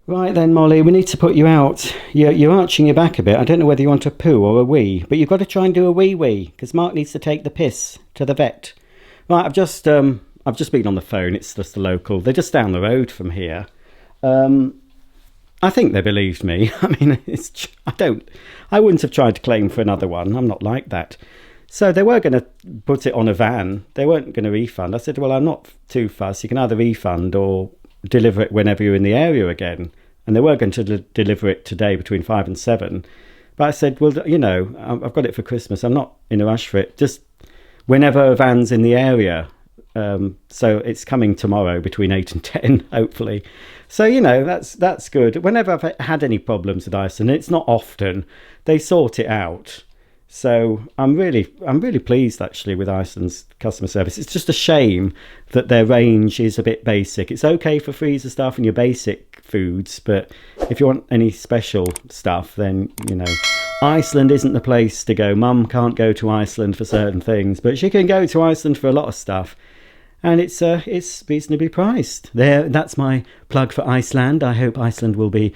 Right then, Molly, we need to put you out. You're arching your back a bit. I don't know whether you want a poo or a wee, but you've got to try and do a wee, because Mark needs to take the piss to the vet. Right, I've just been on the phone. It's just the local. They're just down the road from here. I think they believed me. I mean, I wouldn't have tried to claim for another one. I'm not like that. So they were going to put it on a van. They weren't going to refund. I said, well, I'm not too fussed. You can either refund or deliver it whenever you're in the area again. And they were going to deliver it today between 5 and 7. But I said, well, I've got it for Christmas. I'm not in a rush for it. Just whenever a van's in the area. So it's coming tomorrow between 8 and 10, hopefully. So, that's good. Whenever I've had any problems with Iceland, it's not often, they sort it out. So I'm really pleased actually with Iceland's customer service. It's just a shame that their range is a bit basic. It's okay for freezer stuff and your basic foods, but if you want any special stuff, then Iceland isn't the place to go. Mum can't go to Iceland for certain things, but she can go to Iceland for a lot of stuff, and it's reasonably priced. That's my plug for Iceland. I hope Iceland will be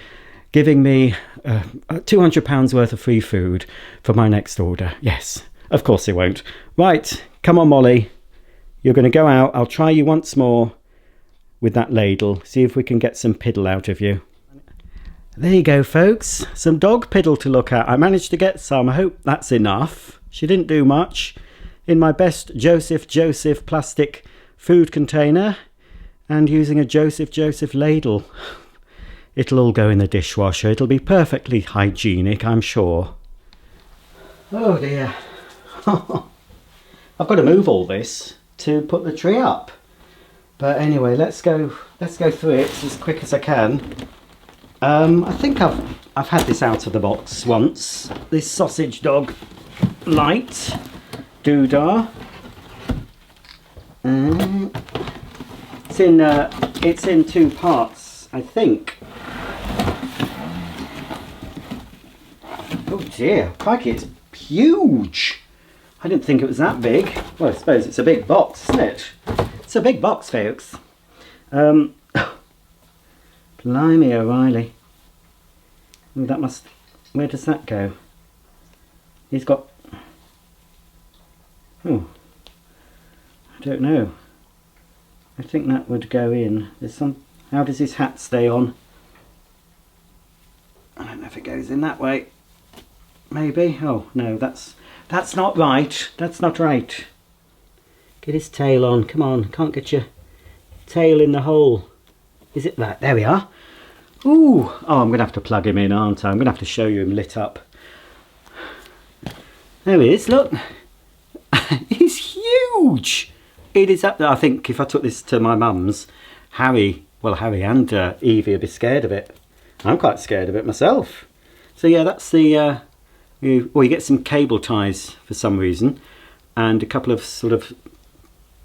giving me £200 worth of free food for my next order. Yes, of course they won't. Right, come on, Molly. You're going to go out. I'll try you once more with that ladle. See if we can get some piddle out of you. There you go, folks. Some dog piddle to look at. I managed to get some. I hope that's enough. She didn't do much. In my best Joseph plastic food container and using a Joseph ladle. It'll all go in the dishwasher. It'll be perfectly hygienic, I'm sure. Oh dear. I've got to move all this to put the tree up. But anyway, let's go through it as quick as I can. I think I've had this out of the box once. This sausage dog light doodah. It's in 2 parts, I think. Oh dear, crikey, it's huge. I didn't think it was that big. Well, I suppose it's a big box, isn't it? It's a big box, folks. Blimey O'Reilly. Oh, where does that go? He's got... Oh, I don't know. I think that would go in. How does his hat stay on? I don't know if it goes in that way. Maybe. Oh no, that's not right. That's not right. Get his tail on. Come on, can't get your tail in the hole. Is it that? There we are. Ooh. Oh, I'm gonna have to plug him in, aren't I? I'm gonna have to show you him lit up. There he is. Look. He's huge. It is up there. I think if I took this to my mum's, Harry and Evie would be scared of it. I'm quite scared of it myself. So yeah, that's the you get some cable ties for some reason, and a couple of sort of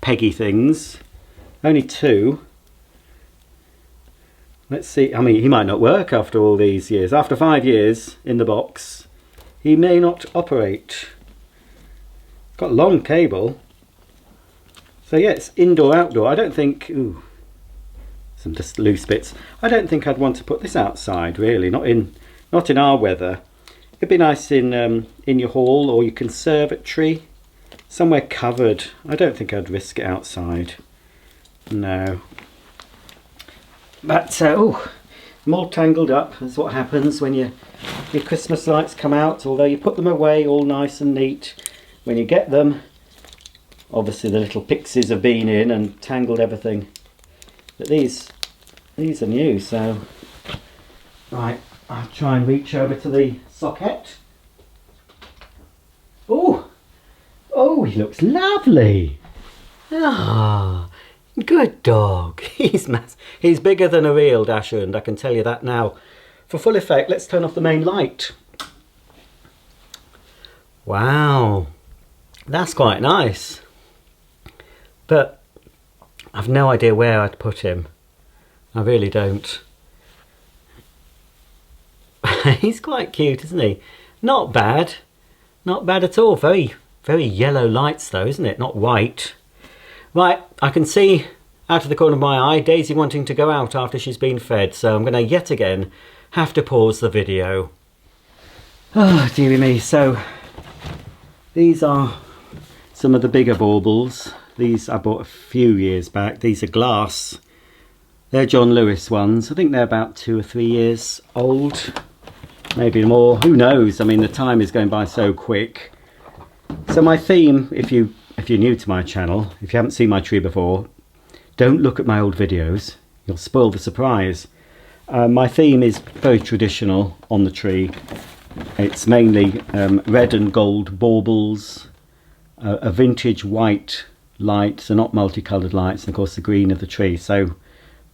peggy things. Only 2. Let's see. I mean, he might not work after all these years. After 5 years in the box, he may not operate. Got a long cable. So yeah, it's indoor outdoor. I don't think... Ooh, some just loose bits. I don't think I'd want to put this outside, really. Not in our weather. It'd be nice in your hall or your conservatory, somewhere covered. I don't think I'd risk it outside. No. But I'm all tangled up. That's what happens when your Christmas lights come out. Although you put them away all nice and neat, when you get them, obviously the little pixies have been in and tangled everything. But these are new, so right, I'll try and reach over to the socket. Oh, he looks lovely. Ah, good dog. He's massive. He's bigger than a real dachshund, I can tell you that now. For full effect, let's turn off the main light. Wow, that's quite nice. But I've no idea where I'd put him. I really don't. He's quite cute, isn't he? Not bad. Not bad at all. Very, very yellow lights though, isn't it? Not white. Right, I can see out of the corner of my eye, Daisy wanting to go out after she's been fed, so I'm going to yet again have to pause the video. Oh, dearie me. So these are some of the bigger baubles. These I bought a few years back. These are glass. They're John Lewis ones. I think they're about 2 or 3 years old, maybe more. Who knows? I mean, the time is going by so quick. So my theme, if you're new to my channel, if you haven't seen my tree before, don't look at my old videos. You'll spoil the surprise. My theme is very traditional on the tree. It's mainly red and gold baubles, a vintage white light, so not multicoloured lights, and of course the green of the tree. So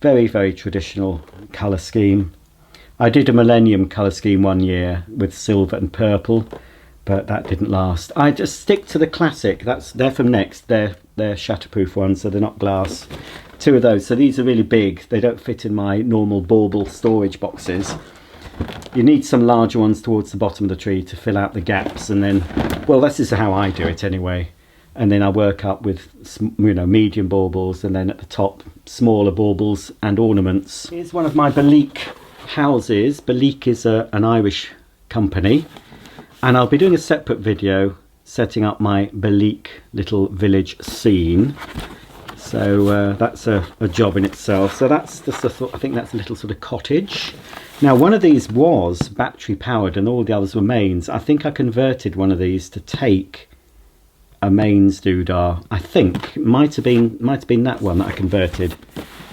very, very traditional colour scheme. I did a millennium colour scheme one year with silver and purple, but that didn't last. I just stick to the classic. They're from Next. They're shatterproof ones, so they're not glass. 2 of those. So these are really big. They don't fit in my normal bauble storage boxes. You need some larger ones towards the bottom of the tree to fill out the gaps, and then, well, this is how I do it anyway. And then I work up with, you know, medium baubles, and then at the top smaller baubles and ornaments. Here's one of my Belique houses. Belique is an Irish company, and I'll be doing a separate video setting up my Belique little village scene. So that's a job in itself. So that's just I think that's a little sort of cottage. Now, one of these was battery powered and all the others were mains. I think I converted one of these to take a mains doodah. I think it might have been that one that I converted,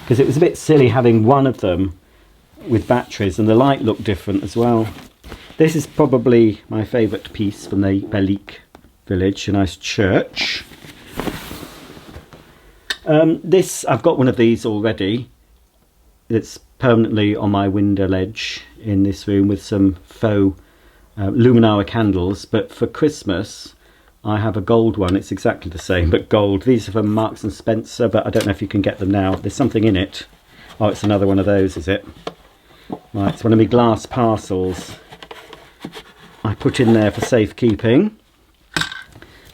because it was a bit silly having one of them with batteries, and the light looked different as well. This is probably my favourite piece from the Belique village, a nice church. I've got one of these already. It's permanently on my window ledge in this room with some faux luminara candles, but for Christmas I have a gold one. It's exactly the same but gold. These are from Marks and Spencer, but I don't know if you can get them now. There's something in it. Oh, it's another one of those, is it? Right, it's one of my glass parcels I put in there for safekeeping.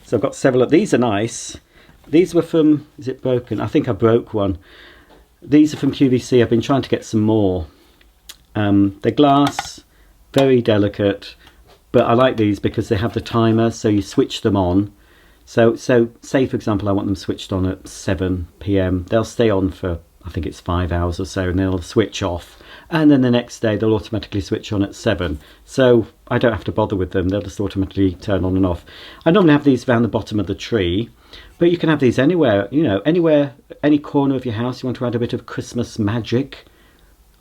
So I've got several of these. Are nice. These were from, is it broken? I think I broke one. These are from QVC. I've been trying to get some more. They're glass, very delicate, but I like these because they have the timer, so you switch them on. So say for example I want them switched on at 7 PM. They'll stay on for, I think it's 5 hours or so, and then they'll switch off. And then the next day they'll automatically switch on at 7. So I don't have to bother with them. They'll just automatically turn on and off. I normally have these around the bottom of the tree, but you can have these anywhere, you know, anywhere, any corner of your house you want to add a bit of Christmas magic,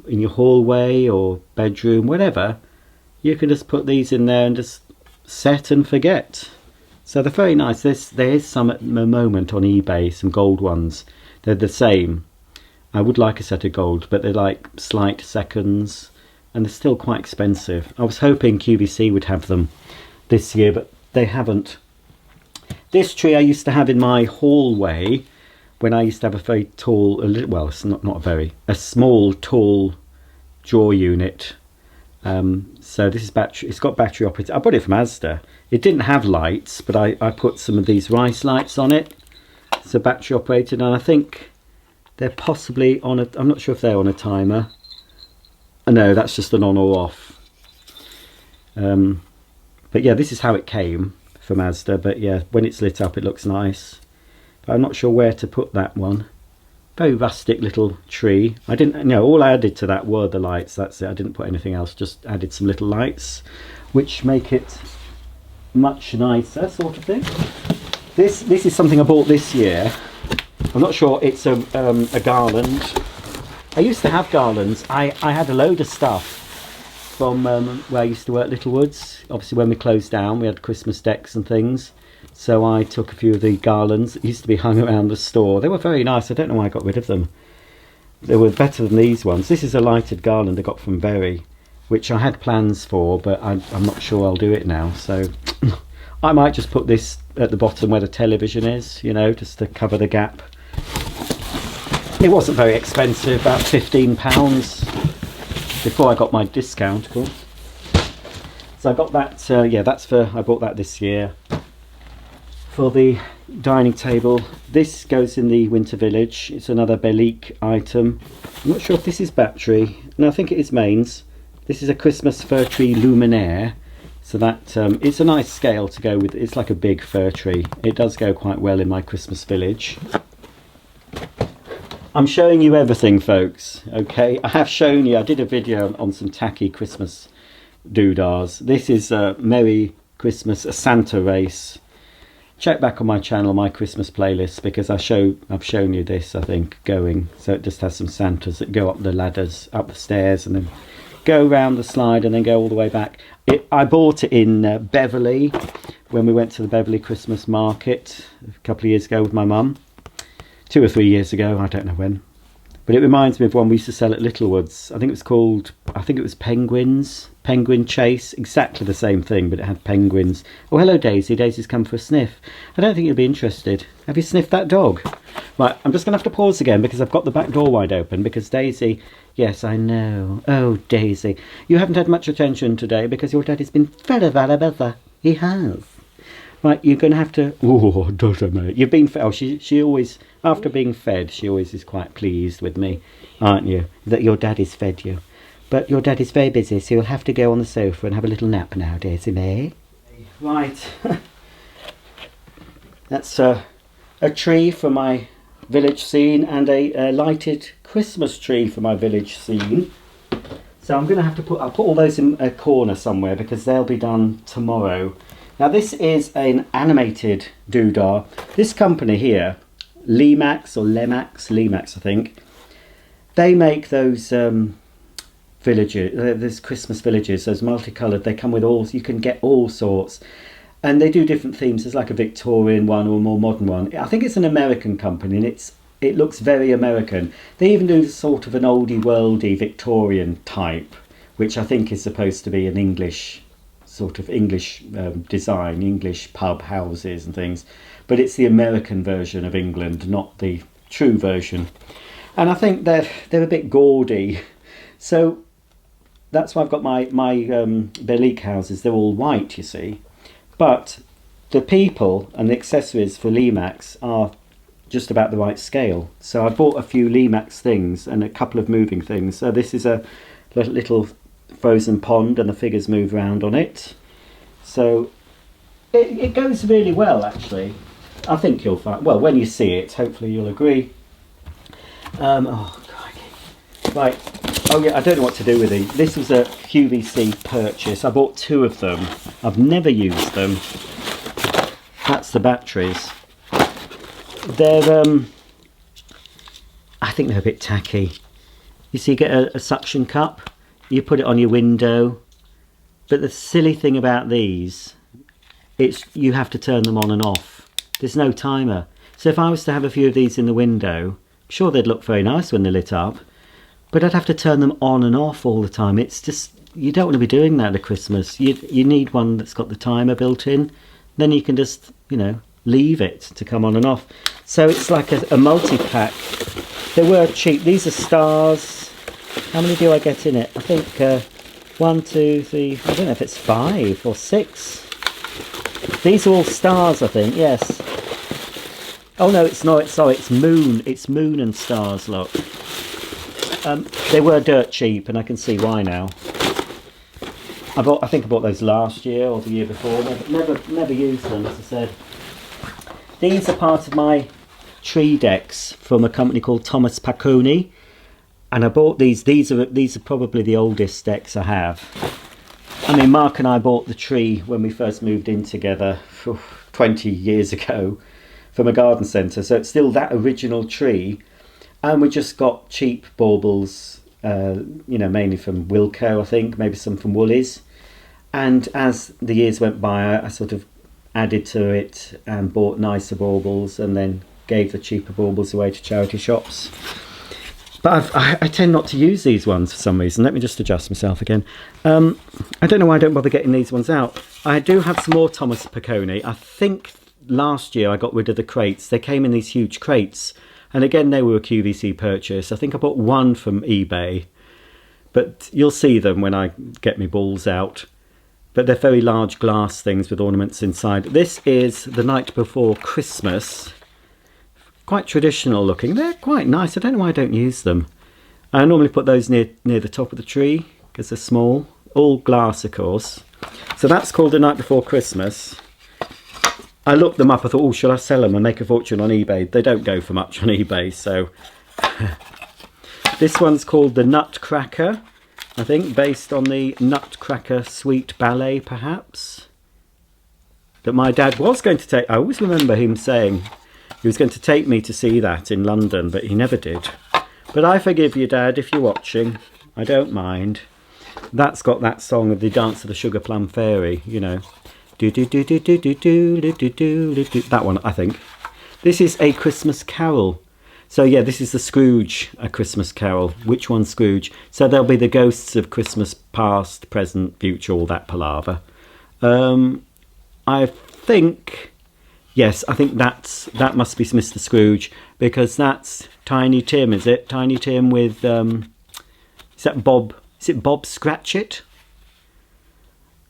in your hallway or bedroom, whatever. You can just put these in there and just set and forget. So they're very nice. There is some at the moment on eBay, some gold ones. They're the same. I would like a set of gold, but they're like slight seconds, and they're still quite expensive. I was hoping QVC would have them this year, but they haven't. This tree I used to have in my hallway when I used to have a very tall, well, it's a small, tall drawer unit. So this is battery. It's got battery operated. I bought it from Asda. It didn't have lights, but I put some of these rice lights on it. So battery operated, and I think they're possibly on a, I'm not sure if they're on a timer. No, that's just an on or off. But yeah, this is how it came from Asda. But yeah, when it's lit up it looks nice. But I'm not sure where to put that one. Very rustic little tree. I didn't, no, all I added to that were the lights. That's it. I didn't put anything else, just added some little lights which make it much nicer, sort of thing. This is something I bought this year. I'm not sure, it's a garland. I used to have garlands. I had a load of stuff from where I used to work, Littlewoods. Obviously when we closed down we had Christmas decks and things, so I took a few of the garlands that used to be hung around the store. They were very nice. I don't know why I got rid of them. They were better than these ones. This is a lighted garland I got from Berry, which I had plans for, but I'm not sure I'll do it now. So I might just put this at the bottom where the television is, you know, just to cover the gap. It wasn't very expensive, about £15 before I got my discount, of course. So I got that, yeah, I bought that this year. for the dining table. This goes in the winter village. It's another Bellique item. I'm not sure if this is battery. No, I think it is mains. This is a Christmas fir tree luminaire. So that it's a nice scale to go with. It's like a big fir tree. It does go quite well in my Christmas village. I'm showing you everything, folks. Okay, I have shown you. I did a video on some tacky Christmas doodahs. This is a Merry Christmas, a Santa race. Check back on my channel, my Christmas playlist, because I've shown you this, I think, going. So it just has some Santas that go up the ladders, up the stairs, and then go round the slide and then go all the way back. I bought it in Beverley when we went to the Beverley Christmas market a couple of years ago with my mum. 2 or 3 years ago, I don't know when. But it reminds me of one we used to sell at Littlewoods. I think it was Penguins, Penguin Chase, exactly the same thing, but it had penguins. Oh, hello Daisy, Daisy's come for a sniff. I don't think you'll be interested. Have you sniffed that dog? Right, I'm just going to have to pause again because I've got the back door wide open because Daisy... Yes, I know. Oh, Daisy. You haven't had much attention today because your daddy's been very busy. He has. Right, you're going to have to... Oh, daughter, mate. You've been fed. Oh, she always... After being fed, she always is quite pleased with me, aren't you? That your daddy's fed you. But your daddy's very busy, so you'll have to go on the sofa and have a little nap now, Daisy, May. Right. That's a tree for my village scene and a lighted Christmas tree for my village scene. So I'm going to have to I'll put all those in a corner somewhere because they'll be done tomorrow. Now this is an animated doodah. This company here, Lemax I think, they make those villages, there's Christmas villages, those multicoloured. They come with all, you can get all sorts. And they do different themes. There's like a Victorian one or a more modern one. I think it's an American company and it looks very American. They even do sort of an oldie worldy Victorian type, which I think is supposed to be an English, sort of English design, English pub houses and things. But it's the American version of England, not the true version. And I think they're a bit gaudy. So that's why I've got my Bellique houses. They're all white, you see. But the people and the accessories for Lemax are just about the right scale. So I bought a few Lemax things and a couple of moving things. So this is a little frozen pond and the figures move around on it. So it goes really well, actually. I think you'll find, well, when you see it, hopefully you'll agree. Oh, crikey. Right. Oh yeah, I don't know what to do with these. This was a QVC purchase. I bought 2 of them. I've never used them. That's the batteries. They're, I think they're a bit tacky. You see, you get a suction cup, you put it on your window. But the silly thing about these, you have to turn them on and off. There's no timer. So if I was to have a few of these in the window, I'm sure they'd look very nice when they're lit up. But I'd have to turn them on and off all the time. It's just, you don't want to be doing that at Christmas. You need one that's got the timer built in. Then you can just, you know, leave it to come on and off. So it's like a multi-pack. They were cheap. These are stars. How many do I get in it? I think 1, 2, 3, I don't know if it's 5 or 6. These are all stars, I think, yes. Oh no, it's not, sorry, it's moon. It's moon and stars, look. They were dirt cheap, and I can see why now. I think I bought those last year or the year before. Never used them, as I said. These are part of my tree decks from a company called Thomas Pacconi, and I bought these. These are probably the oldest decks I have. I mean, Mark and I bought the tree when we first moved in together 20 years ago from a garden centre, so it's still that original tree. And we just got cheap baubles, you know, mainly from Wilko, I think, maybe some from Woolies. And as the years went by, I sort of added to it and bought nicer baubles and then gave the cheaper baubles away to charity shops. But I tend not to use these ones for some reason. Let me just adjust myself again. I don't know why I don't bother getting these ones out. I do have some more Thomas Pacconi. I think last year I got rid of the crates. They came in these huge crates. And again, they were a QVC purchase. I think I bought one from eBay. But you'll see them when I get my balls out. but they're very large glass things with ornaments inside. This is the Night Before Christmas. Quite traditional looking. They're quite nice. I don't know why I don't use them. I normally put those near the top of the tree because they're small. All glass, of course. So that's called the Night Before Christmas. I looked them up. I thought, oh, shall I sell them and make a fortune on eBay? They don't go for much on eBay, so... This one's called the Nutcracker, I think, based on the Nutcracker Sweet Ballet, perhaps. That my dad was going to take... I always remember him saying he was going to take me to see that in London, but he never did. But I forgive you, Dad, if you're watching. I don't mind. That's got that song of the Dance of the Sugar Plum Fairy, you know. That one, I think. This is A Christmas Carol. So yeah, this is the Scrooge, A Christmas Carol. Which one's Scrooge? So there'll be the ghosts of Christmas past, present, future, all that palaver. I think, yes, I think that must be Mr. Scrooge, because that's Tiny Tim, is it? Tiny Tim with, is that Bob? Is it Bob Scratchit?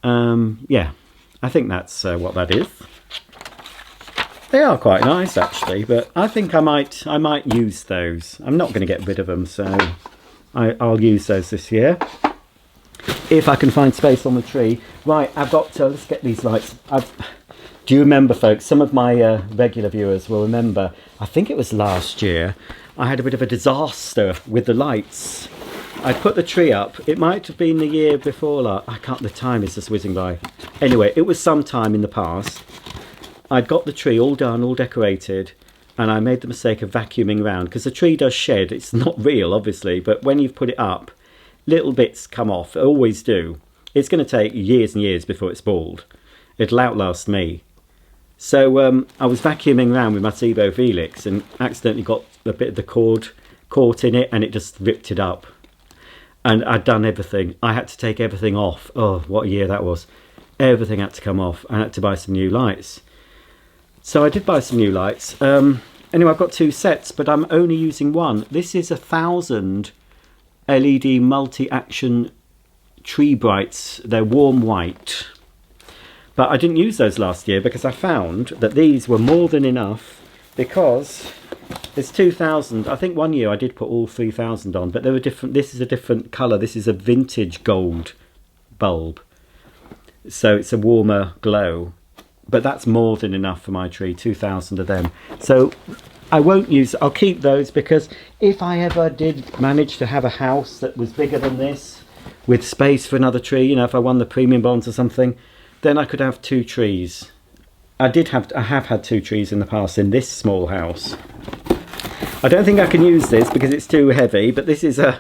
Yeah, I think that's what that is. They are quite nice actually, but I think I might use those. I'm not going to get rid of them, so I'll use those this year if I can find space on the tree. Right, I've got to, let's get these lights. Do you remember, folks? Some of my regular viewers will remember. I think it was last year. I had a bit of a disaster with the lights. I put the tree up. It might have been the year before. I can't. The time is just whizzing by. Anyway, it was some time in the past. I'd got the tree all done, all decorated, and I made the mistake of vacuuming around because the tree does shed. It's not real, obviously, but when you've put it up, little bits come off. They always do. It's going to take years and years before it's bald. It'll outlast me. So I was vacuuming around with my Cibo Felix and accidentally got a bit of the cord caught in it, and it just ripped it up. And I'd done everything. I had to take everything off. Oh, what a year that was. Everything had to come off. I had to buy some new lights. So I did buy some new lights. Anyway, I've got 2 sets, but I'm only using one. This is 1,000 LED multi-action tree brights. They're warm white. But I didn't use those last year because I found that these were more than enough, because it's 2,000. I think one year I did put all 3,000 on, but they were different. This is a different colour. This is a vintage gold bulb. So it's a warmer glow. But that's more than enough for my tree, 2,000 of them. So I won't use, I'll keep those, because if I ever did manage to have a house that was bigger than this, with space for another tree, you know, if I won the premium bonds or something, then I could have 2 trees. I have had 2 trees in the past in this small house. I don't think I can use this because it's too heavy, but this is yeah,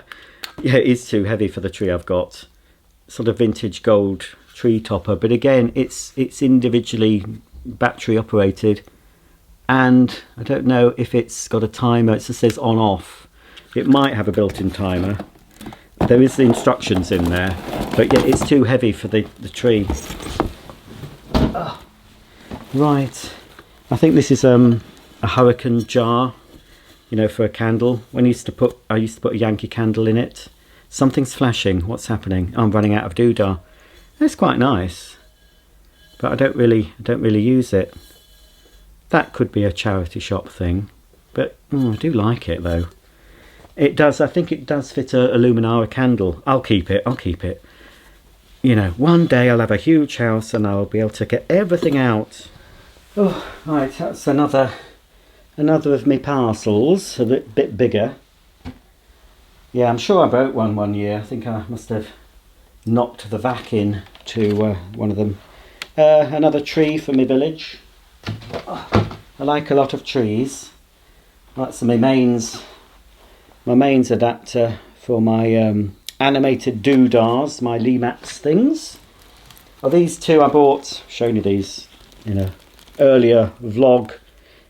it is too heavy for the tree I've got. Sort of vintage gold tree topper, but again it's individually battery operated, and I don't know if it's got a timer. It just says on off. It might have a built-in timer. There is the instructions in there, but yeah, it's too heavy for the tree. Right, I think this is a hurricane jar, you know, for a candle. I used to put a Yankee candle in it. Something's flashing. What's happening? I'm running out of doodah. It's quite nice, but I don't really use it. That could be a charity shop thing, but I do like it though. It does. I think it does fit a Luminara candle. I'll keep it. You know, one day I'll have a huge house and I'll be able to get everything out. Oh, right. That's another of me parcels, a bit bigger. Yeah, I'm sure I broke one year. I think I must have knocked the vac in to one of them. Another tree for my village. I like a lot of trees. That's my mains. My mains adapter for my animated doodahs, my Limax things. Well, these 2 I bought, showing you these in a earlier vlog.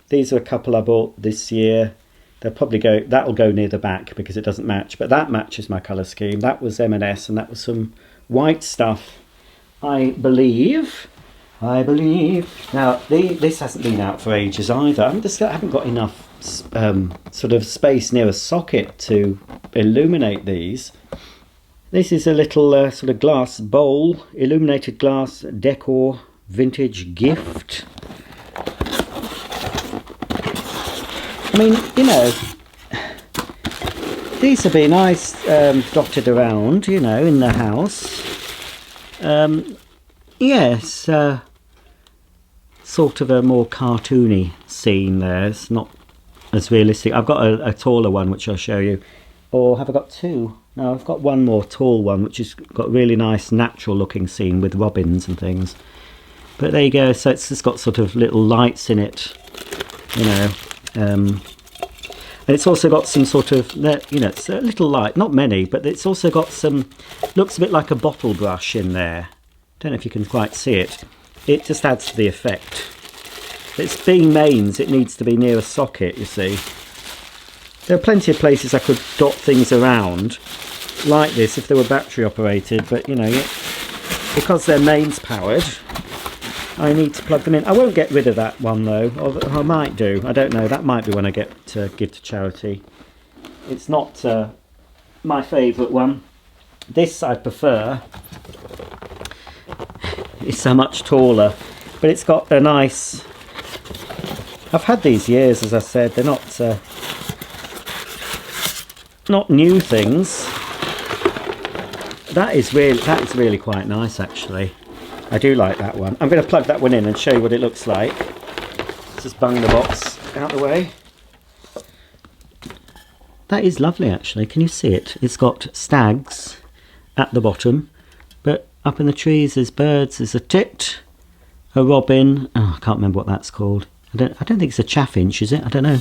These are a couple I bought this year. They'll probably that'll go near the back because it doesn't match, but that matches my colour scheme. That was M&S, and that was some white stuff, I believe. Now, this hasn't been out for ages either. I haven't got enough sort of space near a socket to illuminate these. This is a little sort of glass bowl, illuminated glass decor vintage gift. I mean, you know, these have been nice dotted around, you know, in the house. Yes, sort of a more cartoony scene there. It's not as realistic. I've got a taller one which I'll show you. Or have I got two? No, I've got one more tall one which has got a really nice natural looking scene with robins and things. But there you go. So it's just got sort of little lights in it, you know. And it's also got some sort of, you know, it's a little light, not many, but it's also got some, looks a bit like a bottle brush in there. Don't know if you can quite see it. It just adds to the effect. It's being mains, it needs to be near a socket, you see. There are plenty of places I could dot things around like this if they were battery operated, but you know, because they're mains powered, I need to plug them in. I won't get rid of that one though, or I might do, I don't know, that might be when I get to give to charity. It's not my favourite one. This I prefer. It's so much taller, but it's got a nice, I've had these years, as I said, they're not new things. That is really quite nice actually. I do like that one. I'm going to plug that one in and show you what it looks like. Just bung the box out of the way. That is lovely actually. Can you see it? It's got stags at the bottom, but up in the trees there's birds. There's a tit, a robin. Oh, I can't remember what that's called. I don't think it's a chaffinch, is it? I don't know.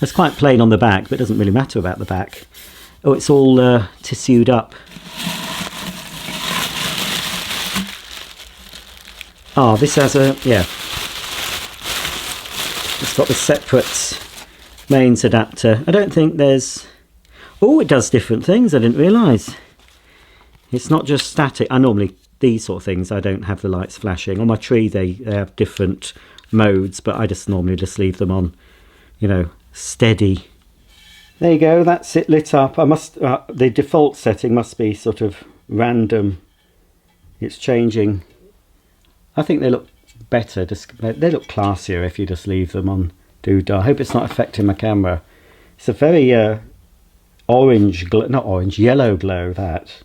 It's quite plain on the back, but it doesn't really matter about the back. Oh, it's all tissued up. Ah, this has a, yeah. It's got the separate mains adapter. I don't think there's... Oh, it does different things, I didn't realise. It's not just static. I normally, these sort of things, I don't have the lights flashing. On my tree, they have different modes, but I just normally just leave them on, you know, steady. There you go, that's it lit up. I must, the default setting must be sort of random. It's changing. I think they look better, they look classier if you just leave them on doodah. I hope it's not affecting my camera. It's a very orange, not orange, yellow glow, that.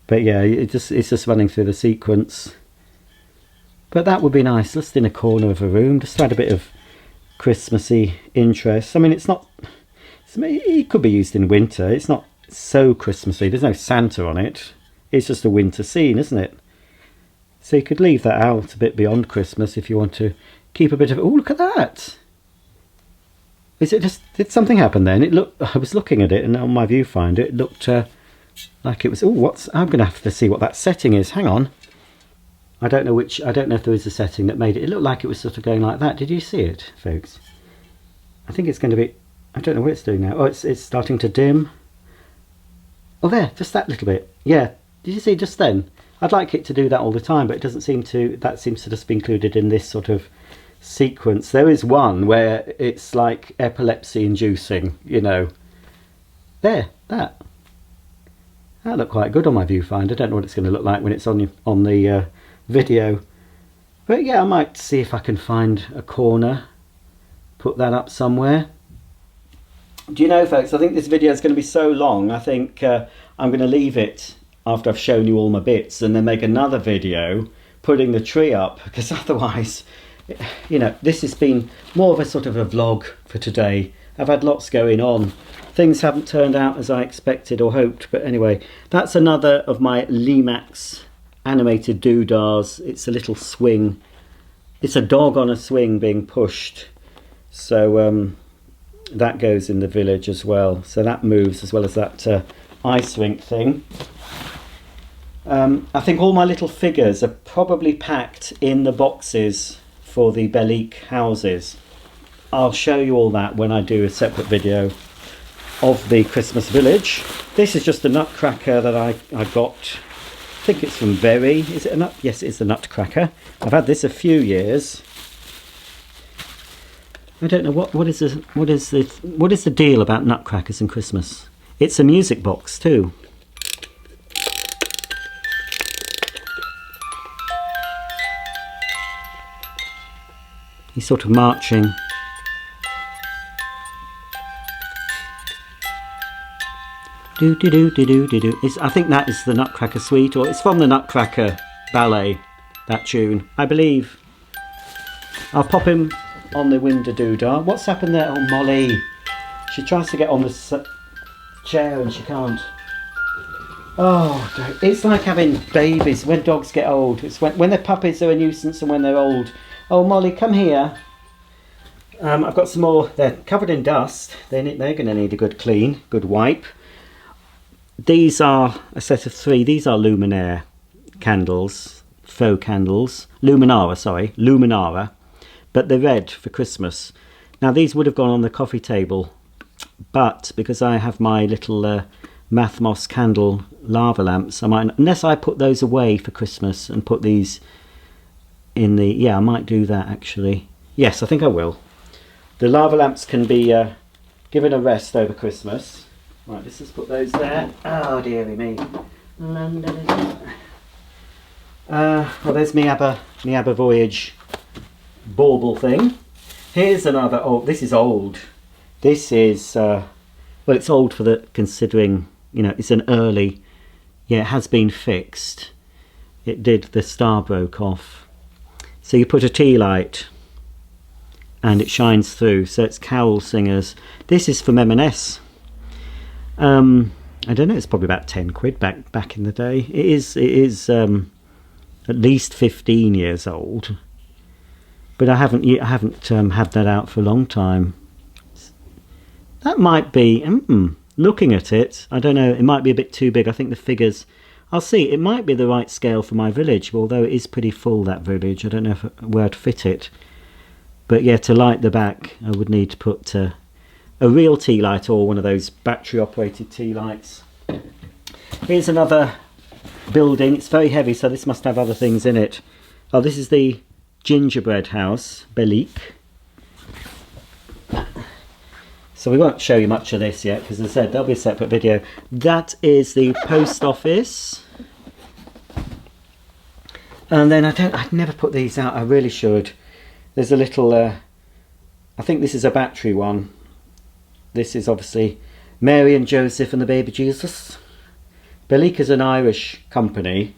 But yeah, it's just running through the sequence. But that would be nice, just in a corner of a room, just to add a bit of Christmassy interest. I mean, it's not, it could be used in winter. It's not so Christmassy. There's no Santa on it. It's just a winter scene, isn't it? So you could leave that out a bit beyond Christmas if you want to keep a bit of... Oh, look at that! Is it just... Did something happen then? It looked... I was looking at it and on my viewfinder it looked like it was... Oh, what's... I'm going to have to see what that setting is. Hang on. I don't know which... I don't know if there was a setting that made it... It looked like it was sort of going like that. Did you see it, folks? I think it's going to be... I don't know what it's doing now. Oh, it's starting to dim. Oh, there. Just that little bit. Yeah. Did you see just then? I'd like it to do that all the time, but it doesn't seem to... That seems to just be included in this sort of sequence. There is one where it's like epilepsy inducing, you know. There. That looked quite good on my viewfinder. I don't know what it's going to look like when it's on the video. But yeah, I might see if I can find a corner, put that up somewhere. Do you know, folks, I think this video is going to be so long, I think I'm going to leave it after I've shown you all my bits and then make another video putting the tree up, because otherwise, you know, this has been more of a sort of a vlog for today. I've had lots going on. Things haven't turned out as I expected or hoped, but anyway, that's another of my Limax animated doodahs. It's a little swing. It's a dog on a swing being pushed. So that goes in the village as well. So that moves as well as that ice rink thing. I think all my little figures are probably packed in the boxes for the Belik houses. I'll show you all that when I do a separate video of the Christmas village. This is just a nutcracker that I got. I think it's from Berry. Is it a nut? Yes, it's a nutcracker. I've had this a few years. I don't know what is the deal about nutcrackers and Christmas. It's a music box too. He's sort of marching. Do do do do do do do. I think that is the Nutcracker Suite, or it's from the Nutcracker Ballet, that tune, I believe. I'll pop him on the window doodah. What's happened there? Oh, Molly. She tries to get on the chair and she can't. Oh, it's like having babies when dogs get old. It's when they're puppies they're a nuisance, and when they're old. Oh, Molly, come here. I've got some more. They're covered in dust. They're going to need a good clean, good wipe. These are a set of 3. These are Luminaire candles, faux candles. Luminara, sorry, Luminara. But they're red for Christmas. Now, these would have gone on the coffee table, but because I have my little Mathmos candle lava lamps, I might, unless I put those away for Christmas and put these in the, yeah, I might do that actually. Yes, I think I will. The lava lamps can be given a rest over Christmas. Right, let's just put those there. Oh, dearie me. Well, there's me ABBA Voyage bauble thing. Here's another, oh, this is old. This is, well, it's old for the, considering, you know, it's an early, yeah, it has been fixed. It did, the star broke off. So you put a tea light and it shines through, so it's Carol Singers. This is from M&S. I don't know, it's probably about 10 quid back in the day. It is at least 15 years old. But I haven't had that out for a long time. That might be, looking at it, I don't know, it might be a bit too big. I think the figures, I'll see, it might be the right scale for my village, although it is pretty full, that village. I don't know where I'd fit it. But yeah, to light the back, I would need to put a real tea light or one of those battery-operated tea lights. Here's another building. It's very heavy, so this must have other things in it. Oh, this is the gingerbread house, Bellique. So we won't show you much of this yet, because as I said, there'll be a separate video. That is the post office. And then I'd never put these out, I really should. There's a little, I think this is a battery one. This is obviously Mary and Joseph and the baby Jesus. Bellique is an Irish company,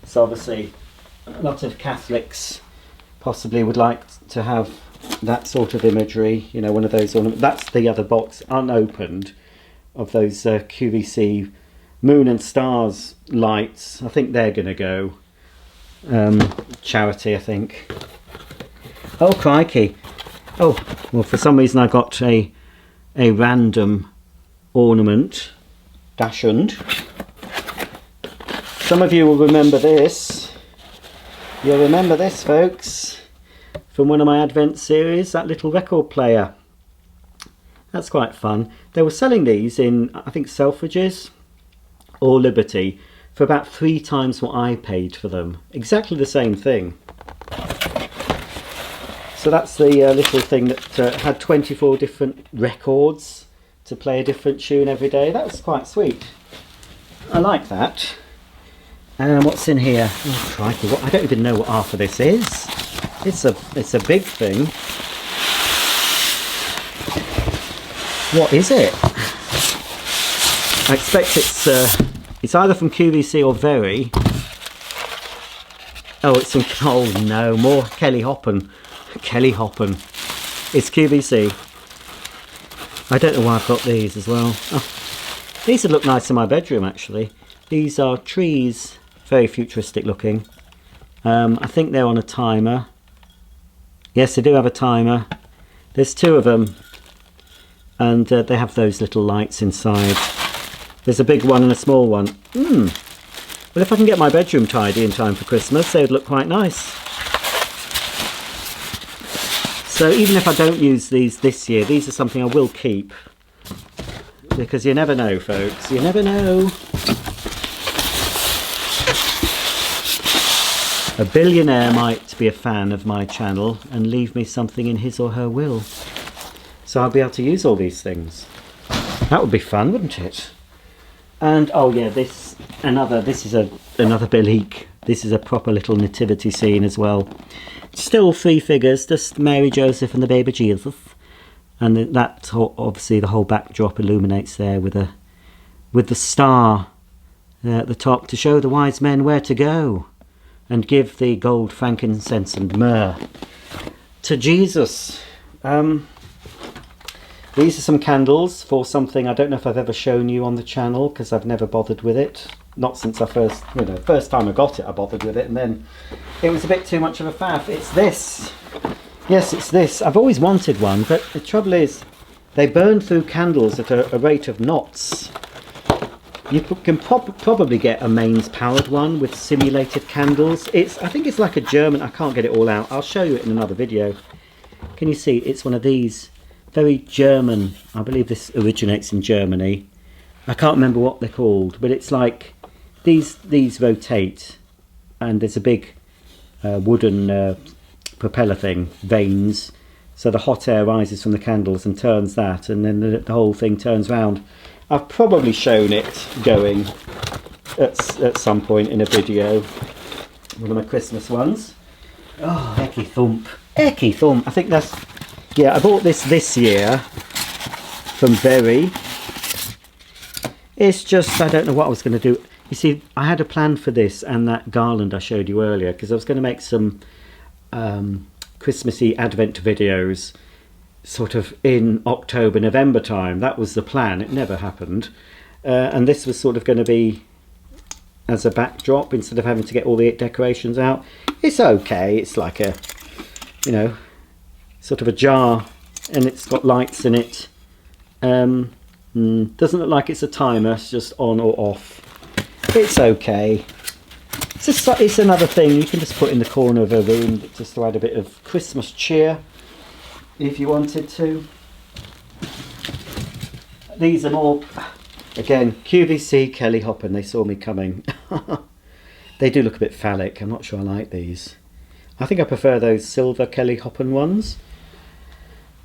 so obviously a lot of Catholics possibly would like to have that sort of imagery, you know, one of those ornaments. That's the other box unopened of those QVC moon and stars lights. I think they're going to go charity, I think. Oh, crikey. Oh, well, for some reason I got a random ornament, Dachshund. Some of you will remember this. You'll remember this, folks, from one of my Advent series, that little record player. That's quite fun. They were selling these in, I think, Selfridges or Liberty for about 3 times what I paid for them. Exactly the same thing. So that's the little thing that had 24 different records to play a different tune every day. That was quite sweet. I like that. And what's in here? Oh, crikey, I don't even know what half of this is. It's a big thing. What is it? I expect it's either from QVC or Very. Oh, it's from, oh no, more Kelly Hoppen. Kelly Hoppen. It's QVC. I don't know why I've got these as well. Oh, these would look nice in my bedroom, actually. These are trees, very futuristic looking. I think they're on a timer. Yes, they do have a timer. There's 2 of them, and they have those little lights inside. There's a big one and a small one. Well, if I can get my bedroom tidy in time for Christmas, they would look quite nice. So even if I don't use these this year, these are something I will keep. Because you never know, folks. You never know. A billionaire might be a fan of my channel and leave me something in his or her will. So I'll be able to use all these things. That would be fun, wouldn't it? And oh yeah, this is another Belleek. This is a proper little nativity scene as well. Still three figures, just Mary, Joseph and the baby Jesus. And that obviously the whole backdrop illuminates there with the star at the top to show the wise men where to go and give the gold, frankincense and myrrh to Jesus. These are some candles for something I don't know if I've ever shown you on the channel, because I've never bothered with it. Not since I first time I got it I bothered with it, and then it was a bit too much of a faff. It's this. Yes, it's this. I've always wanted one, but the trouble is they burn through candles at a rate of knots. You can probably get a mains powered one with simulated candles. I think it's like a German, I can't get it all out. I'll show you it in another video. Can you see? It's one of these very German, I believe this originates in Germany. I can't remember what they're called, but it's like these rotate, and there's a big wooden propeller thing, vanes, so the hot air rises from the candles and turns that, and then the whole thing turns round. I've probably shown it going at some point in a video, one of my Christmas ones. Oh, Ecky Thump. Ecky Thump. I think that's... Yeah, I bought this year from Berry. It's just, I don't know what I was going to do. You see, I had a plan for this and that garland I showed you earlier, because I was going to make some Christmassy Advent videos sort of in October, November time. That was the plan. It never happened. And this was sort of going to be as a backdrop instead of having to get all the decorations out. It's okay. It's like a, you know, sort of a jar, and it's got lights in it. Doesn't look like it's a timer. It's just on or off. It's okay. It's another thing you can just put in the corner of a room just to add a bit of Christmas cheer if you wanted to. These are more, again, QVC, Kelly Hoppen. They saw me coming. They do look a bit phallic. I'm not sure I like these. I think I prefer those silver Kelly Hoppen ones.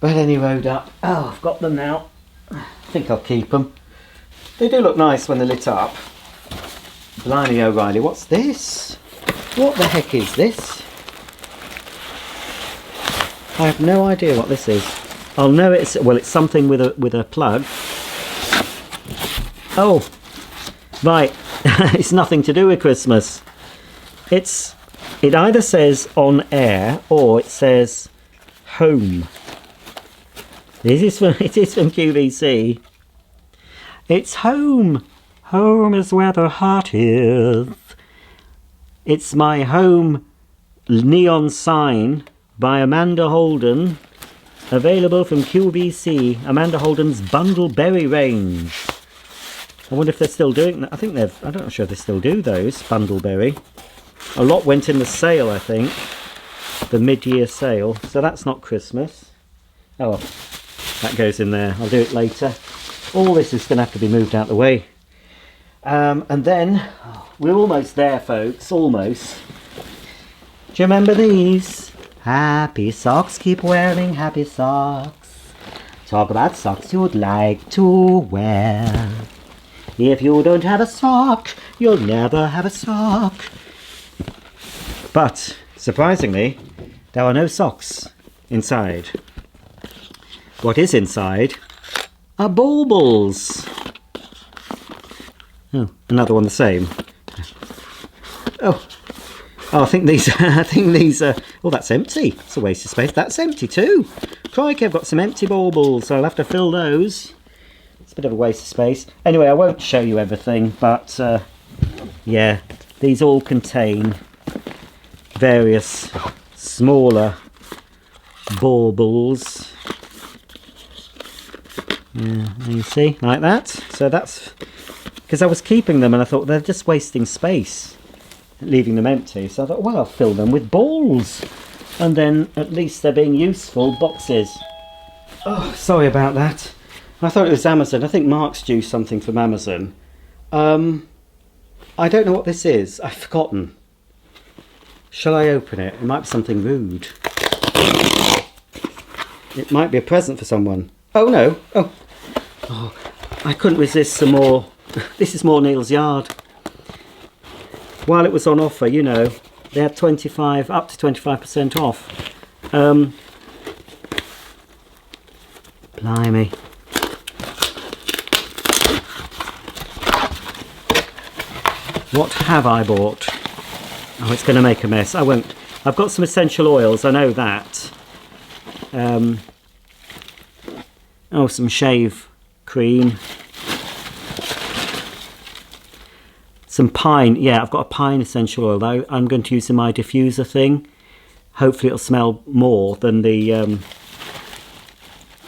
But any road up. Oh, I've got them now. I think I'll keep them. They do look nice when they're lit up. Blimey O'Reilly, what's this? What the heck is this? I have no idea what this is. I'll know it's something with a plug. Oh, right. It's nothing to do with Christmas. It either says on air or it says home. It is from QVC. It's home. Home is where the heart is. It's my home neon sign by Amanda Holden. Available from QVC. Amanda Holden's Bundle Berry range. I wonder if they're still doing that. I'm not sure if they still do those, Bundle Berry. A lot went in the sale, I think. The mid-year sale. So that's not Christmas. Oh well. That goes in there. I'll do it later. All this is going to have to be moved out the way. And then, we're almost there, folks. Almost. Do you remember these? Happy socks, keep wearing happy socks. Talk about socks you'd like to wear. If you don't have a sock, you'll never have a sock. But, surprisingly, there are no socks inside. What is inside are baubles. Oh, another one the same. Oh, I think these are... Oh, that's empty. It's a waste of space. That's empty too. Crikey, I've got some empty baubles, so I'll have to fill those. It's a bit of a waste of space. Anyway, I won't show you everything, but yeah, these all contain various smaller baubles. Yeah, you see, like that. So that's because I was keeping them and I thought they're just wasting space, leaving them empty. So I thought, well, I'll fill them with balls, and then at least they're being useful boxes. Oh, sorry about that. I thought it was Amazon. I think Mark's due something from Amazon. I don't know what this is. I've forgotten. Shall I open it? It might be something rude. It might be a present for someone. Oh no. Oh, I couldn't resist some more. This is more Neil's Yard. While it was on offer, you know, they had up to 25% off. Blimey. What have I bought? Oh, it's going to make a mess. I won't. I've got some essential oils, I know that. Oh, some shave cream. Some pine. Yeah, I've got a pine essential oil though. I'm going to use in my diffuser thing. Hopefully it'll smell more than the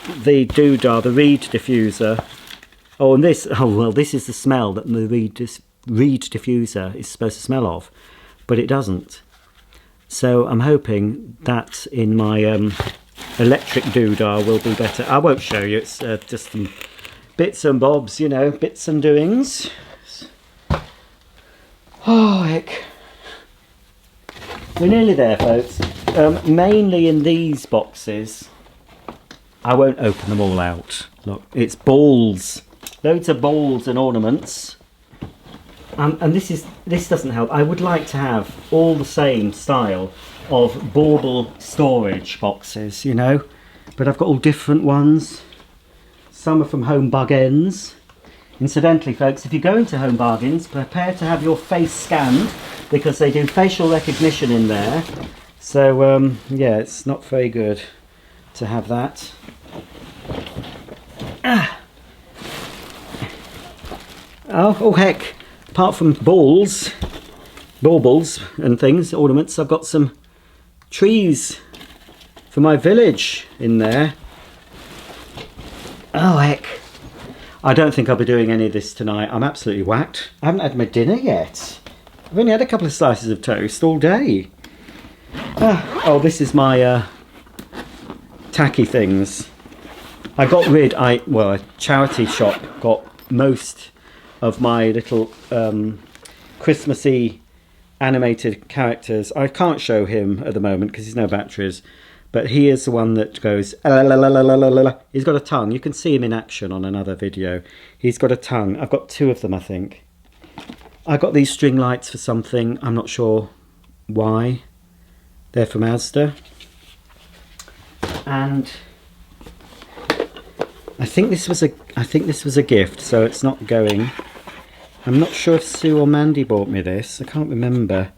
doodah, the reed diffuser. Oh, and this, oh well, this is the smell that the reed diffuser is supposed to smell of, but it doesn't. So I'm hoping that in my electric doodah will be better. I won't show you, it's just some bits and bobs, you know, bits and doings. Oh heck. We're nearly there, folks. Mainly in these boxes. I won't open them all out. Look, it's balls. Loads of balls and ornaments. And this doesn't help. I would like to have all the same style of bauble storage boxes, you know. But I've got all different ones. Some are from Home Bargains. Incidentally, folks, if you go into Home Bargains, prepare to have your face scanned because they do facial recognition in there. So, yeah, it's not very good to have that. Ah. Oh, heck. Apart from balls, baubles and things, ornaments, I've got some trees for my village in there. Oh, heck. I don't think I'll be doing any of this tonight. I'm absolutely whacked. I haven't had my dinner yet. I've only had a couple of slices of toast all day. Oh, this is my tacky things. I got rid, well, a charity shop got most of my little Christmassy animated characters. I can't show him at the moment because he's no batteries. But he is the one that goes, la, la, la, la, la, la, la. He's got a tongue. You can see him in action on another video. He's got a tongue. I've got two of them, I think. I got these string lights for something. I'm not sure why. They're from Asda. And I think this was a gift, so it's not going. I'm not sure if Sue or Mandy bought me this. I can't remember.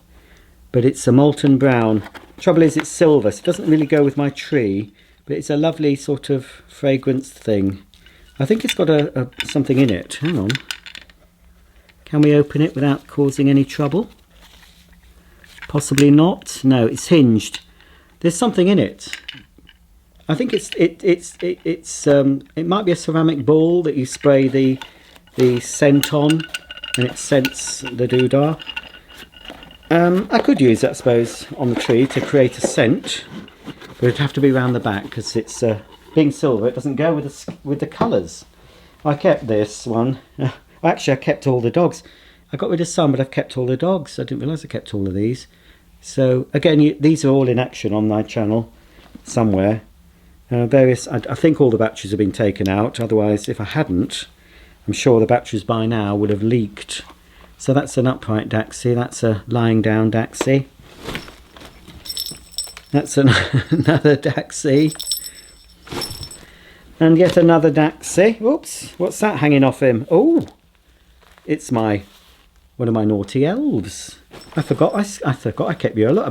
But it's a molten brown. Trouble is it's silver, so it doesn't really go with my tree, but it's a lovely sort of fragrance thing. I think it's got something in it. Hang on. Can we open it without causing any trouble? Possibly not. No, it's hinged. There's something in it. I think it might be a ceramic ball that you spray the scent on, and it scents the doodah. I could use that, I suppose, on the tree to create a scent, but it'd have to be around the back because it's being silver. It doesn't go with the colours. I kept this one. Actually, I kept all the dogs. I got rid of some, but I've kept all the dogs. I didn't realise I kept all of these. So again, these are all in action on my channel somewhere. I think all the batteries have been taken out. Otherwise, if I hadn't, I'm sure the batteries by now would have leaked. So that's an upright Daxi, that's a lying down Daxi. That's another Daxi. And yet another Daxi. Oops, what's that hanging off him? Oh, it's one of my naughty elves. I forgot I kept Yola.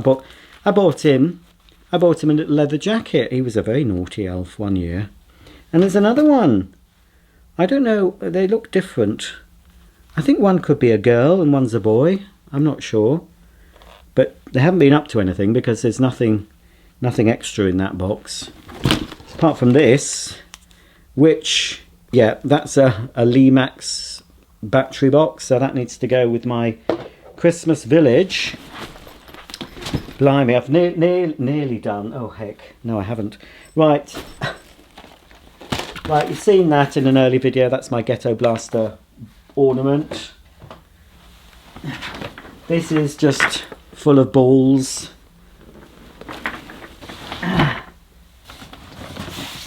I bought him a little leather jacket. He was a very naughty elf one year. And there's another one. I don't know, they look different. I think one could be a girl and one's a boy. I'm not sure. But they haven't been up to anything because there's nothing extra in that box. Apart from this, which, yeah, that's a Limax battery box. So that needs to go with my Christmas village. Blimey, I've nearly done. Oh, heck. No, I haven't. Right. Right, you've seen that in an early video. That's my Ghetto Blaster ornament. This is just full of balls.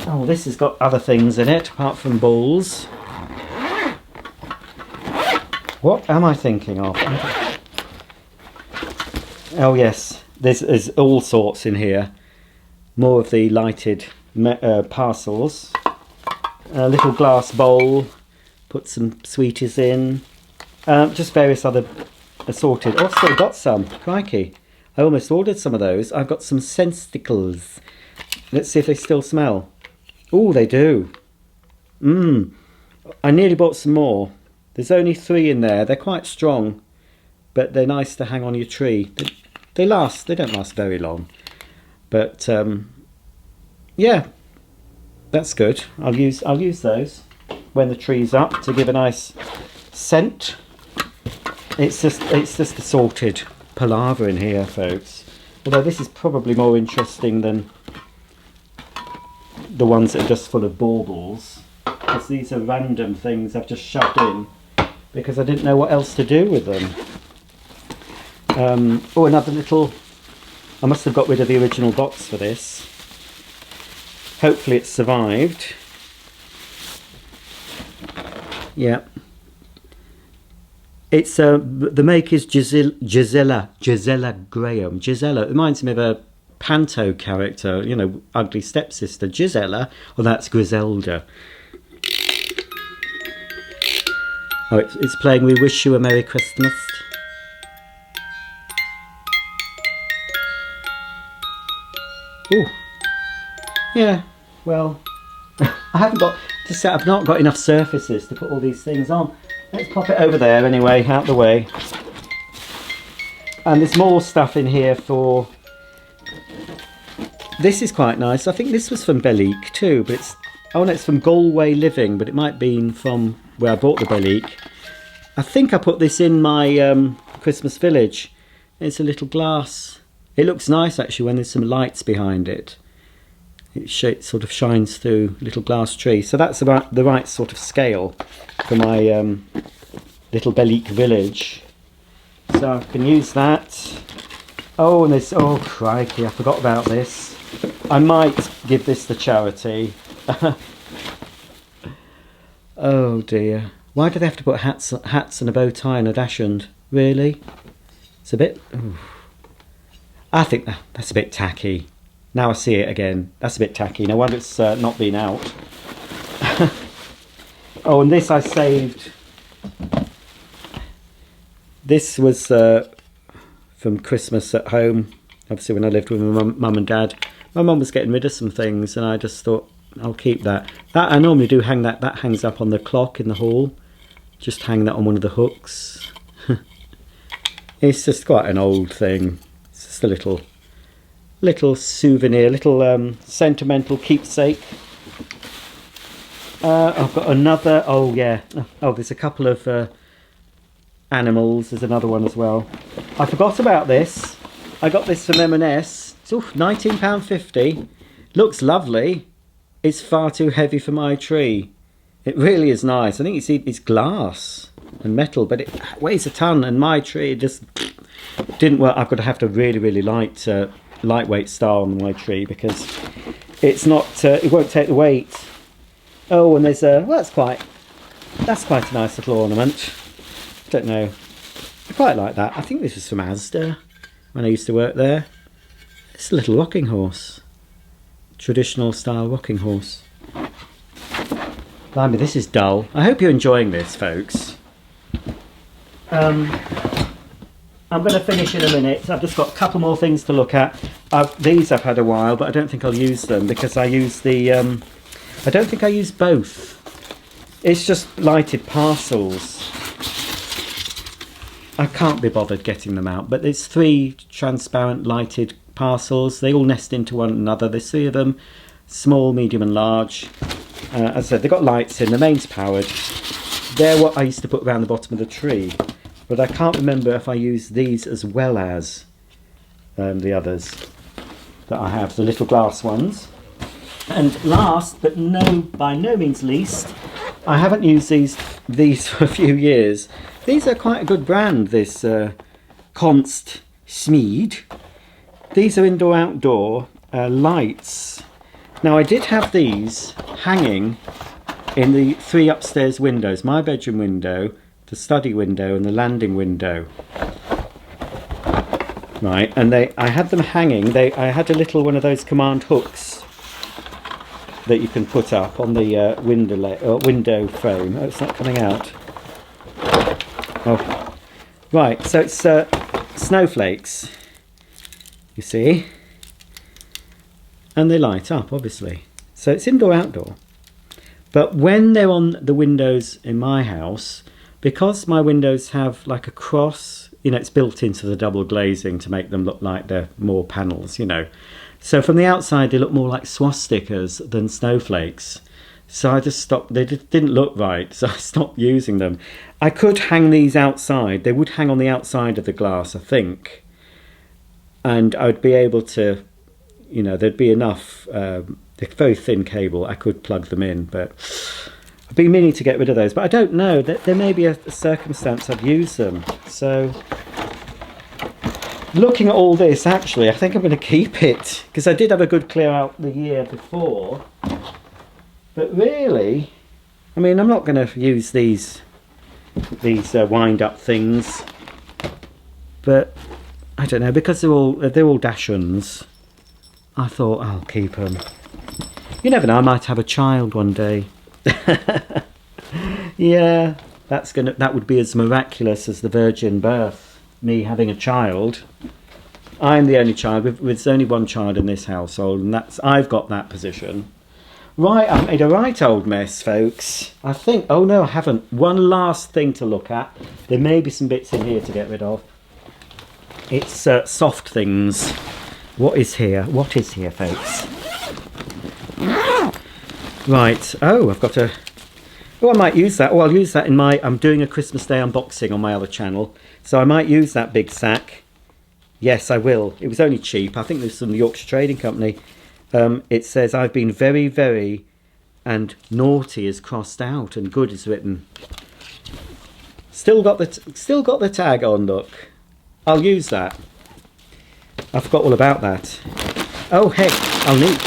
Oh, this has got other things in it apart from balls. What am I thinking of? Oh yes, there's all sorts in here. More of the lighted parcels. A little glass bowl. Put some sweeties in. Just various other assorted. Oh, still got some. Crikey. I almost ordered some of those. I've got some sensticles. Let's see if they still smell. Oh, they do. I nearly bought some more. There's only 3 in there. They're quite strong, but they're nice to hang on your tree. They last. They don't last very long, but yeah, that's good. I'll use those when the tree's up to give a nice scent. It's just assorted palaver in here, folks. Although this is probably more interesting than the ones that are just full of baubles, because these are random things I've just shoved in because I didn't know what else to do with them. Oh, another little... I must have got rid of the original box for this. Hopefully it's survived. Yeah. It's the make is Gisela Graham. Gisela, it reminds me of a Panto character, you know, ugly stepsister. Gisela, well, that's Griselda. Oh, it's playing We Wish You a Merry Christmas. Ooh. Yeah, well, I haven't got, to say, I've not got enough surfaces to put all these things on. Let's pop it over there anyway, out the way. And there's more stuff in here for... This is quite nice. I think this was from Belleek too, but it's... Oh no, it's from Galway Living, but it might have been from where I bought the Belleek. I think I put this in my Christmas village. It's a little glass. It looks nice actually when there's some lights behind it. It sort of shines through a little glass tree. So that's about the right sort of scale for my little Belleek village. So I can use that. Oh, and this, oh crikey, I forgot about this. I might give this to charity. Oh dear. Why do they have to put hats and a bow tie and a dachshund? Really? It's a bit... Ooh. I think that's a bit tacky. Now I see it again. That's a bit tacky. No wonder it's not been out. Oh, and this I saved. This was from Christmas at home. Obviously when I lived with my mum and dad. My mum was getting rid of some things and I just thought I'll keep that. That I normally do hang that. That hangs up on the clock in the hall. Just hang that on one of the hooks. It's just quite an old thing. It's just a little souvenir, little sentimental keepsake. I've got another, oh yeah, oh there's a couple of animals, there's another one as well. I forgot about this. I got this from M&S. It's £19.50. Looks lovely. It's far too heavy for my tree. It really is nice. I think it's glass and metal, but it weighs a ton, and my tree just didn't work. I've got to have really, really lightweight style on my tree because it's not. It won't take the weight. Oh, and there's a. Well, that's quite a nice little ornament. Don't know. I quite like that. I think this was from Asda when I used to work there. It's a little rocking horse. Traditional style rocking horse. Blimey, this is dull. I hope you're enjoying this, folks. I'm going to finish in a minute. I've just got a couple more things to look at. These I've had a while, but I don't think I'll use them because I use the... I don't think I use both. It's just lighted parcels. I can't be bothered getting them out, but there's 3 transparent lighted parcels. They all nest into one another. There's 3 of them, small, medium and large. As I said, they've got lights in, the main's powered. They're what I used to put around the bottom of the tree, but I can't remember if I use these as well as the others that I have, the little glass ones. And last, but by no means least, I haven't used these for a few years. These are quite a good brand, this Const Smeed. These are indoor-outdoor lights. Now I did have these hanging in the 3 upstairs windows, my bedroom window, the study window and the landing window. Right, and I had them hanging. I had a little one of those command hooks that you can put up on the window frame. Oh, it's not coming out. Oh, right. So it's snowflakes. You see, and they light up, obviously. So it's indoor outdoor. But when they're on the windows in my house, because my windows have like a cross, you know, it's built into the double glazing to make them look like they're more panels, you know. So from the outside, they look more like swastikas than snowflakes. So I just stopped. They didn't look right, so I stopped using them. I could hang these outside. They would hang on the outside of the glass, I think. And I'd be able to, you know, there'd be enough, they're very thin cable, I could plug them in, but I've been meaning to get rid of those, but I don't know, there may be a circumstance I'd use them. So looking at all this, actually, I think I'm going to keep it, because I did have a good clear out the year before, but really, I mean, I'm not going to use these wind up things, but I don't know, because they're all Dachshunds, I thought I'll keep them. You never know, I might have a child one day. Yeah, that would be as miraculous as the virgin birth, me having a child. I'm the only child. There's only one child in this household, and I've got that position. Right, I've made a right old mess, folks. I think. Oh no, I haven't. One last thing to look at. There may be some bits in here to get rid of. It's soft things. What is here? What is here, folks? Right. Oh, I've got a... Oh, I might use that. Oh, I'll use that in my... I'm doing a Christmas Day unboxing on my other channel. So I might use that big sack. Yes, I will. It was only cheap. I think this is from the Yorkshire Trading Company. It says, I've been very, very... And naughty is crossed out and good is written. Still got the tag on, look. I'll use that. I forgot all about that. Oh, heck, I'll need...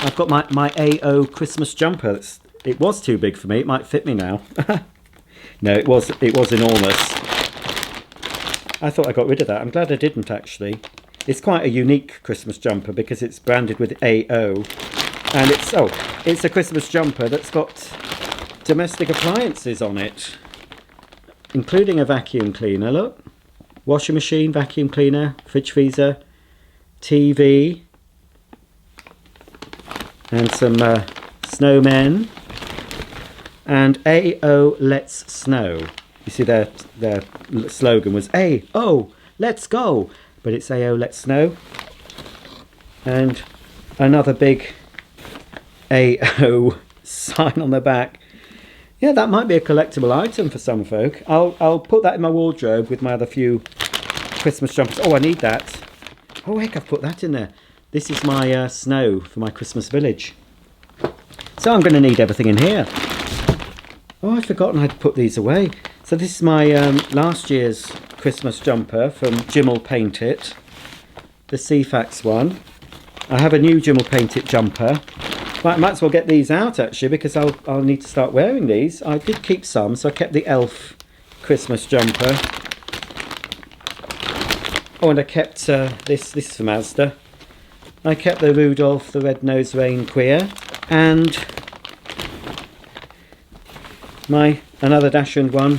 I've got my AO Christmas jumper. It was too big for me. It might fit me now. No, it was enormous. I thought I got rid of that. I'm glad I didn't, actually. It's quite a unique Christmas jumper because it's branded with AO. And it's a Christmas jumper that's got domestic appliances on it, including a vacuum cleaner, look. Washing machine, vacuum cleaner, fridge freezer, TV, and some snowmen, and AO Let's Snow. You see their slogan was AO Let's Go, but it's AO Let's Snow. And another big AO sign on the back. Yeah, that might be a collectible item for some folk. I'll put that in my wardrobe with my other few Christmas jumpers. Oh, I need that. Oh, heck, I've put that in there. This is my snow for my Christmas village. So I'm going to need everything in here. Oh, I'd forgotten I'd put these away. So this is my last year's Christmas jumper from Jim will Paint It. The CFAX one. I have a new Jim will Paint It jumper. Right, I might as well get these out actually because I'll need to start wearing these. I did keep some, so I kept the elf Christmas jumper. Oh, and I kept this is from Asda. I kept the Rudolph the Red-Nosed Reindeer and another Dachshund one,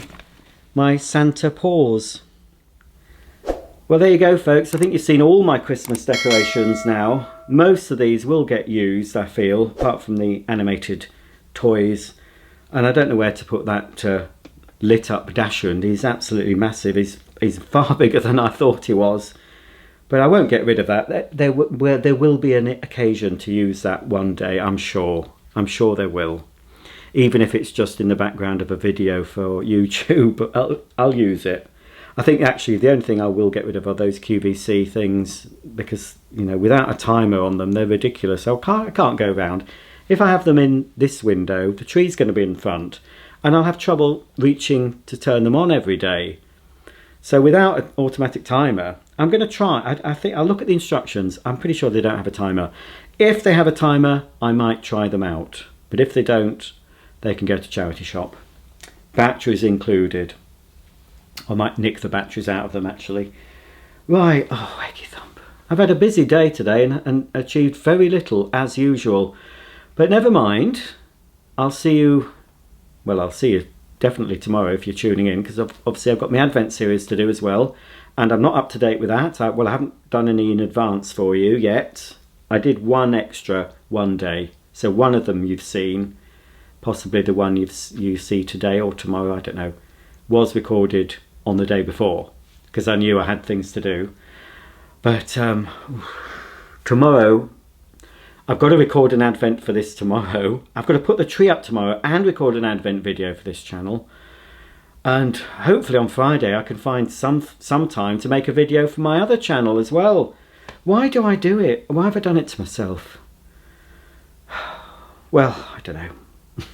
my Santa Paws. Well, there you go, folks. I think you've seen all my Christmas decorations now. Most of these will get used, I feel, apart from the animated toys. And I don't know where to put that lit up Dachshund. He's absolutely massive. He's far bigger than I thought he was. But I won't get rid of that. There will be an occasion to use that one day, I'm sure. I'm sure there will. Even if it's just in the background of a video for YouTube, but I'll use it. I think actually the only thing I will get rid of are those QVC things because, you know, without a timer on them, they're ridiculous. I can't go around. If I have them in this window, the tree's going to be in front and I'll have trouble reaching to turn them on every day. So without an automatic timer, I'm going to try. I think I'll look at the instructions. I'm pretty sure they don't have a timer. If they have a timer, I might try them out. But if they don't, they can go to charity shop. Batteries included. I might nick the batteries out of them actually. Right, oh, wakey thump. I've had a busy day today and achieved very little as usual. But never mind. I'll see you definitely tomorrow if you're tuning in, because obviously I've got my Advent series to do as well. And I'm not up to date with that. I haven't done any in advance for you yet. I did one extra one day. So one of them you've seen, possibly the one you see today or tomorrow, I don't know, was recorded on the day before, because I knew I had things to do. But tomorrow, I've got to record an Advent for this tomorrow. I've got to put the tree up tomorrow and record an Advent video for this channel. And hopefully on Friday I can find some time to make a video for my other channel as well. Why do I do it? Why have I done it to myself? Well, I don't know.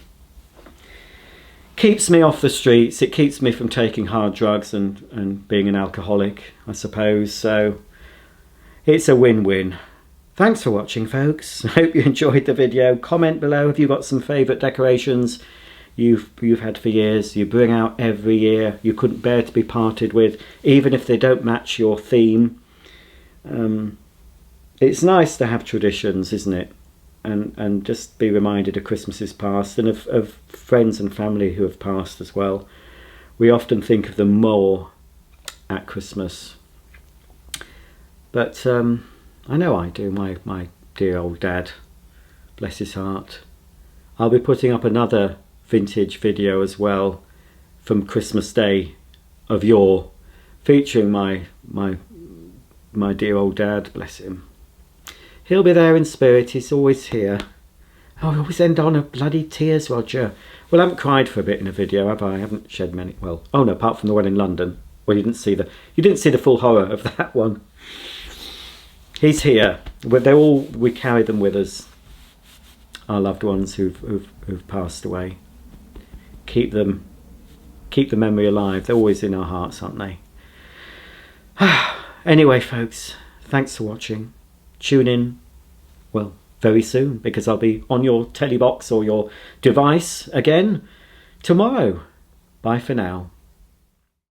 Keeps me off the streets. It keeps me from taking hard drugs and being an alcoholic, I suppose. So it's a win-win. Thanks for watching, folks. I hope you enjoyed the video. Comment below if you've got some favourite decorations you've had for years, you bring out every year, you couldn't bear to be parted with, even if they don't match your theme. It's nice to have traditions, isn't it? And just be reminded of Christmases past and of friends and family who have passed as well. We often think of them more at Christmas. But I know I do. My dear old dad, bless his heart. I'll be putting up another vintage video as well from Christmas Day of yore, featuring my dear old dad, bless him. He'll be there in spirit, he's always here. Oh, I always end on a bloody tears, Roger. Well, I haven't cried for a bit in a video, have I? I haven't shed many. Well, oh no, apart from the one in London. Well, you didn't see the full horror of that one. He's here. We carry them with us. Our loved ones who've passed away. Keep the memory alive. They're always in our hearts, aren't they? Anyway, folks, thanks for watching. Tune in, well, very soon, because I'll be on your telly box or your device again tomorrow. Bye for now.